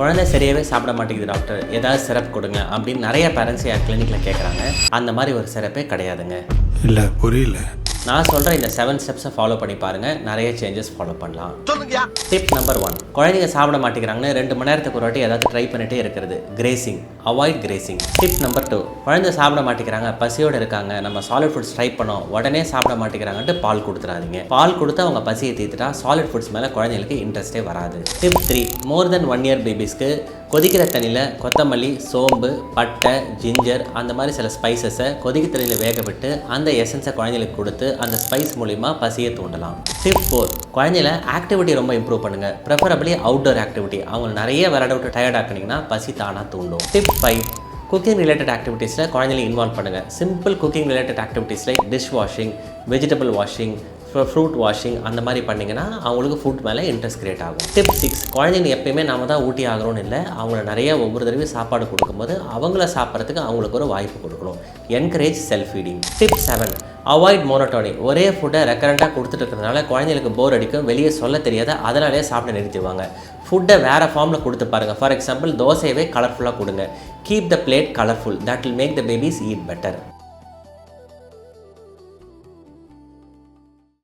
குழந்தை சரியாகவே சாப்பிட மாட்டேங்குது டாக்டர், ஏதாவது சிரப் கொடுங்க அப்படின்னு நிறைய பேரண்ட்ஸ் என் கிளினிக்கில் கேட்குறாங்க. அந்த மாதிரி ஒரு சிரப்பே கிடையாதுங்க. இல்லை புரியல. நான் சொல்கிற இந்த 7 ஸ்டெப்ஸை ஃபாலோ பண்ணி பாருங்கள், நிறைய சேஞ்சஸ் ஃபாலோ பண்ணலாம். டிப் நம்பர் 1, குழந்தைங்க சாப்பிட மாட்டேங்கிறாங்கன்னு 2 மணி நேரத்துக்கு ஒரு வாட்டி ஏதாவது ட்ரை பண்ணிகிட்டே இருக்கிறது. Grazing, avoid grazing. Tip number 2, குழந்தை சாப்பிட மாட்டேங்கிறாங்க, பசியோடு இருக்காங்க, நம்ம சாலிட் ஃபுட்ஸ் ட்ரை பண்ணோம், உடனே சாப்பிட மாட்டேங்கிறாங்கன்ட்டு பால் கொடுத்துறாதீங்க. பால் கொடுத்து அவங்க பசியை தீர்த்துட்டா சாலிட் ஃபுட்ஸ் மேலே குழந்தைங்களுக்கு இன்ட்ரெஸ்ட்டே வராது. டிப் 3, மோர் தென் 1 இயர் பேபிஸ்க்கு கொதிக்கிற தண்ணியில் கொத்தமல்லி, சோம்பு, பட்டை, ஜிஞ்சர் அந்த மாதிரி சில ஸ்பைசஸை கொதிக்கிற தண்ணியில் வேக விட்டு அந்த எசன்ஸை குழந்தைங்களுக்கு கொடுத்து அந்த ஸ்பைஸ் மூலிமா பசியை தூண்டலாம். டிப் 4, குழந்தையில ஆக்டிவிட்டி ரொம்ப இம்ப்ரூவ் பண்ணுங்கள், ப்ரிஃபரபிளி அவுட்டோர் ஆக்டிவிட்டி. அவங்க நிறைய விளையாட விட்டு டயர்ட் ஆக்குனீங்கன்னா பசி தானாக தூண்டும். டிப் 5, குக்கிங் ரிலேட்டட் ஆக்டிவிட்டீஸில் குழந்தைகளை இன்வால்வ் பண்ணுங்கள். Simple cooking related activities like dish washing, vegetable washing, fruit washing அந்த மாதிரி பண்ணிங்கன்னா அவங்களுக்கு ஃபுட் மேலே இன்ட்ரெஸ்ட் கிரியேட் ஆகும். டிப் 6, குழந்தைங்க எப்பயுமே நாம தான் ஊட்டி ஆகிறோன்னு இல்லை, அவங்கள நிறைய ஒவ்வொரு தடவையும் சாப்பாடு கொடுக்கும்போது அவங்கள சாப்பிட்றதுக்கு அவங்களுக்கு ஒரு வாய்ப்பு கொடுக்கணும். Encourage self feeding. Tip 7, avoid monotony. ஒரே ஃபுட்டை ரெக்கரண்ட்டாக கொடுத்துட்டு இருக்கிறதுனால குழந்தைங்களுக்கு போர் அடிக்கும், வெளியே சொல்ல தெரியாத, அதனாலே சாப்பிட நிறுத்திடுவாங்க. ஃபுட்டை வேறு ஃபார்மில் கொடுத்து பாருங்கள். ஃபார் எக்ஸாம்பிள், தோசையவே கலர்ஃபுல்லாக கொடுங்க. Keep the plate colourful, that will make the babies eat better.